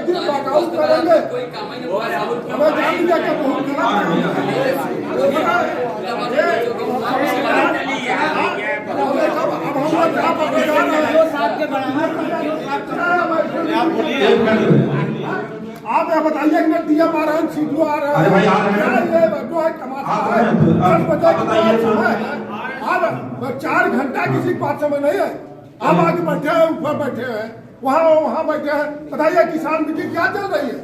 देखिए वॉकआउट करेंगे, हमें जान दीजिए कि बहुत आप ये बताइए कि डीएम आ रहे हैं, सीडीओ आ रहे हैं, ये जो है तमाशा है। 10 बजे के बाद समय है, अब 4 घंटा किसी के पास समय नहीं है। हम आगे बैठे हैं, ऊपर बैठे हैं, वहाँ बैठे हैं। बताइए किसान मीटिंग क्या चल रही है,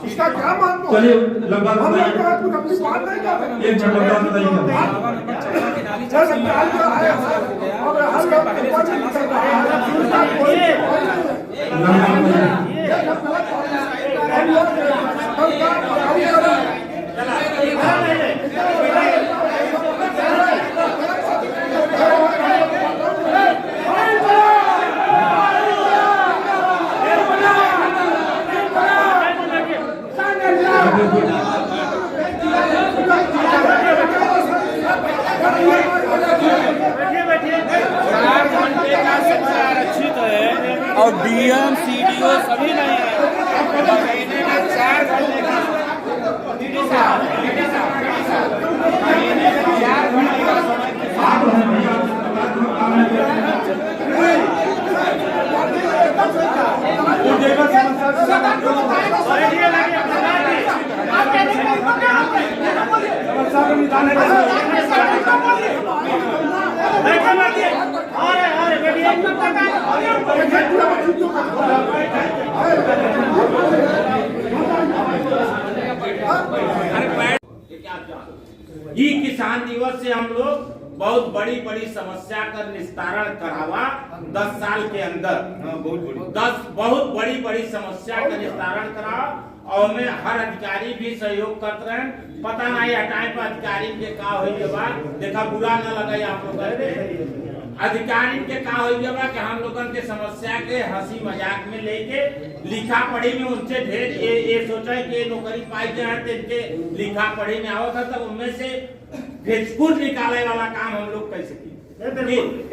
इसका क्या महत्व है? हम लोग कुछ अपनी बात नहीं कर सकते। और डीएम सीडीओ सभी नहीं है। ये किसान दिवस से हम लोग बहुत बड़ी बड़ी समस्या का निस्तारण करावा 10 साल के अंदर। बहुत बड़ी समस्या का निस्तारण करा और में हर अधिकारी भी सहयोग करते रहे। पता नहीं हटाए पर अधिकारी के का हुई बाद देखा बुरा न लगा आप लोग अधिकारी के का हुई कि हम लोगन के समस्या के हंसी मजाक में लेके लिखा पढ़ी में उनसे ढेर ये सोचा कि नौकरी पाई के हैं इनके लिखा पढ़ी में आवत था, तब उनमें से भेजपुर निकाले वाला काम हम लोग कैसे किए।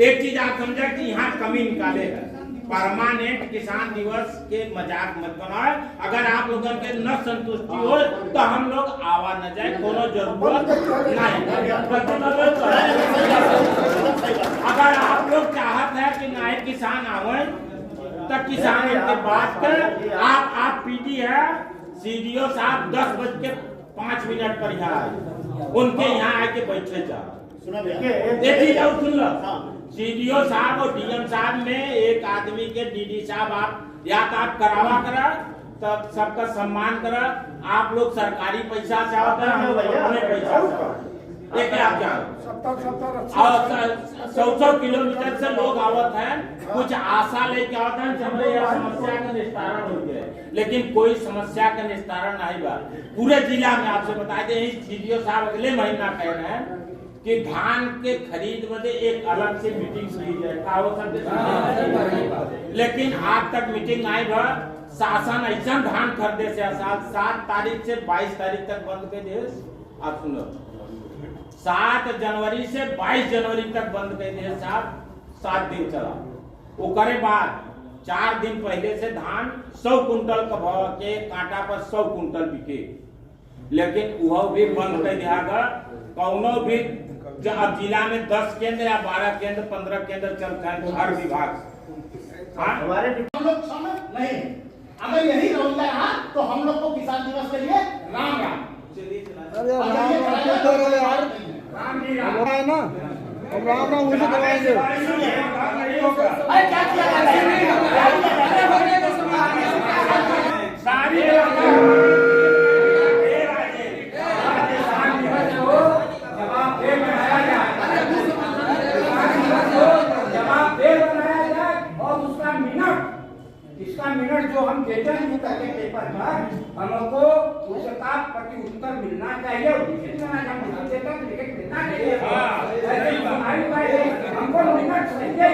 एक चीज आप समझे कि यहाँ कमी निकाले है। परमानेंट किसान दिवस के मजाक मत बनाए। अगर आप लोगों के न संतुष्टि हो तो हम लोग आवा न जाए, कोनो जरूरत नहीं। अगर आप लोग चाहते हैं कि नए किसान आवे तो किसान के बात कर आप पीडी है सीडीओ साहब 10:05 पर यहाँ आए, उनके यहाँ आके बैठे जाओ। सुन लो सीडीओ साहब और डीएम साहब में एक आदमी के डीडी साहब आप या तो आप करावा करा तब सबका सम्मान करा। आप लोग सरकारी पैसा से आवत है, हम लोग अपने पैसा से एक आप जाओ। 100 किलोमीटर से लोग आवत हैं, कुछ आशा लेके आवत हैं समस्या का निस्तारण हो गया, लेकिन कोई समस्या का निस्तारण नहीं बा पूरे जिला में। आपसे बता दें सीडीओ साहब अगले महीना कह रहे हैं कि धान के खरीद में एक अलग से मीटिंग हुई है, लेकिन आज तक मीटिंग आई भा। शासन ऐसा धान खरीदे से 7 तारीख से 22 तारीख तक बंद कर दे। आप सुनो 7 जनवरी से 22 जनवरी तक बंद कर दे साहब, 7 दिन चला। वो करे बाद 4 दिन पहले से धान 100 कुंटल का भाव के कांटा पर 100 कुंटल बिके, लेकिन वह भी बंद कर दिया गया। कौनो भी अब जिला में 10 केंद्र या 12 केंद्र 15 केंद्र चलता है हर विभाग। हमारे हम लोग समझ नहीं, अगर यही रवैया रहा तो हम लोग को किसान दिवस के लिए राम राम। अरे राम है ना, हम राम राम उसे करवाएंगे। क्या किया जा इसका मिनट जो हम देते हैं पेपर पर हमको उसका प्रति उत्तर मिलना चाहिए। हमको मिनट चाहिए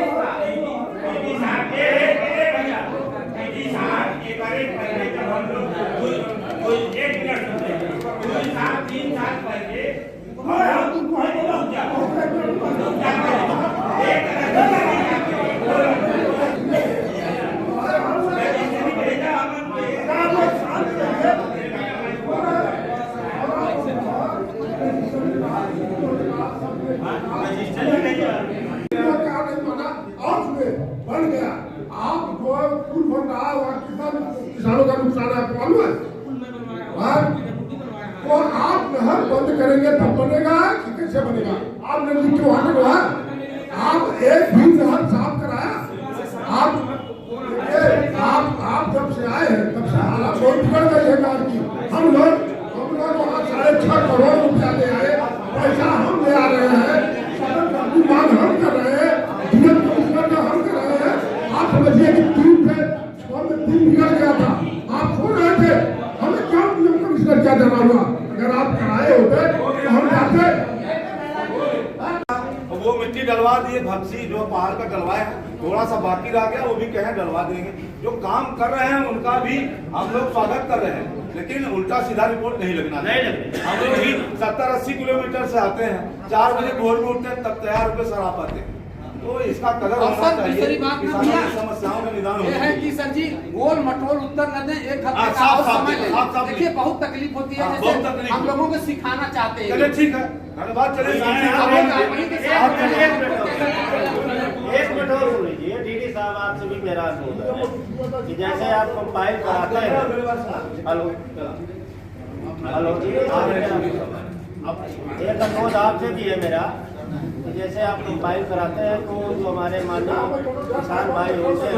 नुकसान है, आपको मालूम है? हाँ? तो आप नहर बंद करेंगे तब बनेगा कि कैसे बनेगा? आपने लिख के वहां हुआ, आप एक भी नहर साफ कराया? आप जब से आए हैं तब से हालात बहुत बिगड़ गई है गांव की। हम लोग वहाँ 6.5 करोड़ रुपया ले आए, पैसा हम ले आ रहे हैं, सदन का मांग हम कर रहे हैं, डीएम कमिश्नर का हम कर रहे हैं। आप समझिए कि 3 पे 6 में 3 बिगड़ गया था, आप सो रहे थे, हमें क्या डीएम कमिश्नर क्या देना हुआ? अगर आप कराए होते तो हम जाते। वो मिट्टी डलवा दिए, भक्सी जो पहाड़ का डलवाए हैं, थोड़ा सा बाकी रह गया, वो भी कहें डलवा देंगे। जो काम कर रहे हैं उनका भी हम लोग स्वागत कर रहे हैं, लेकिन उल्टा सीधा रिपोर्ट नहीं लगना चाहिए। हम लोग भी 70-80 किलोमीटर से आते हैं, 4 बजे भोर में उठते हैं, तब तैयार होकर सर आ पाते हैं। तो इसका कदर होना चाहिए, किसानों की समस्याओं का निदान होना है कि सर जी गोल मटोल उत्तर न दें, एक हफ्ते का साफ और साफ समय लें। साफ साफ देखिए बहुत तकलीफ होती है, बहुत जैसे तकलीफ। हम लोगों को सिखाना चाहते हैं। चलिए ठीक है, धन्यवाद। चलिए एक मिनट और सुन लीजिए, डीडी साहब आपसे भी मेरा अनुरोध है कि जैसे आप कंपाइल कराते हैं, हेलो अब एक अनुरोध आपसे भी है मेरा कि जैसे आप कंपाइल कराते हैं तो जो हमारे माननीय किसान भाई होते हैं।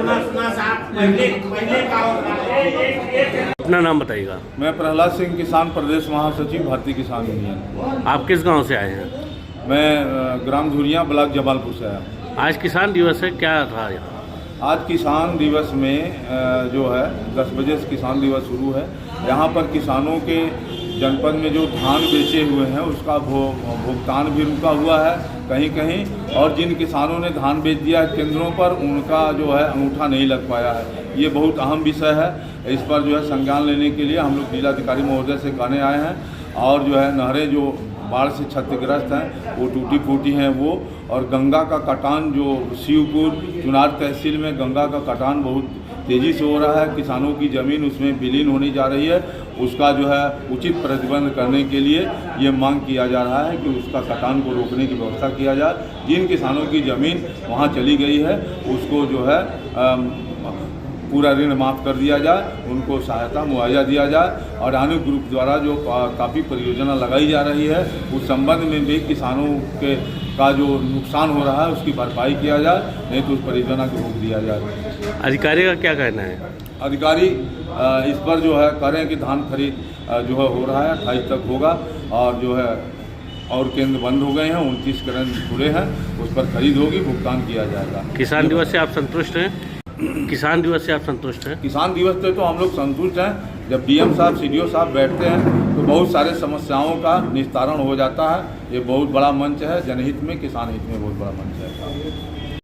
अपना नाम बताइएगा। मैं प्रहलाद सिंह, किसान प्रदेश महासचिव, भारतीय किसान यूनियन। आप किस गांव से आए हैं? मैं ग्राम धुरिया, ब्लॉक जमालपुर से आया। आज किसान दिवस है, क्या था यहाँ? आज किसान दिवस में जो है 10 बजे से किसान दिवस शुरू है। यहाँ पर किसानों के जनपद में जो धान बेचे हुए हैं उसका भुगतान भी रुका हुआ है कहीं कहीं, और जिन किसानों ने धान बेच दिया है केंद्रों पर, उनका जो है अंगूठा नहीं लग पाया है। ये बहुत अहम विषय है, इस पर जो है संज्ञान लेने के लिए हम लोग जिलाधिकारी महोदय से कहने आए हैं। और जो है नहरें जो बाढ़ से क्षतिग्रस्त हैं वो टूटी फूटी हैं वो, और गंगा का कटान जो शिवपुर चुनार तहसील में गंगा का कटान बहुत तेज़ी से हो रहा है, किसानों की ज़मीन उसमें विलीन होने जा रही है। उसका जो है उचित प्रतिबंध करने के लिए ये मांग किया जा रहा है कि उसका कटान को रोकने की व्यवस्था किया जाए। जिन किसानों की ज़मीन वहाँ चली गई है उसको जो है पूरा ऋण माफ़ कर दिया जाए, उनको सहायता मुआवजा दिया जाए। और आने ग्रुप द्वारा जो काफ़ी परियोजना लगाई जा रही है उस संबंध में भी किसानों के का जो नुकसान हो रहा है उसकी भरपाई किया जाए, नहीं तो उस परियोजना को रोक दिया जाए। अधिकारी का क्या कहना है? अधिकारी इस पर जो है कह रहे हैं कि धान खरीद जो है हो रहा है, 28 तक होगा, और जो है और केंद्र बंद हो गए हैं, 29 केंद्र खुले हैं, उस पर खरीद होगी, भुगतान किया जाएगा। किसान दिवस से आप संतुष्ट हैं? किसान दिवस से आप संतुष्ट हैं? किसान दिवस से तो हम लोग संतुष्ट हैं। जब डीएम साहब, सीडीओ साहब बैठते हैं तो बहुत सारे समस्याओं का निस्तारण हो जाता है। ये बहुत बड़ा मंच है, जनहित में, किसान हित में बहुत बड़ा मंच है।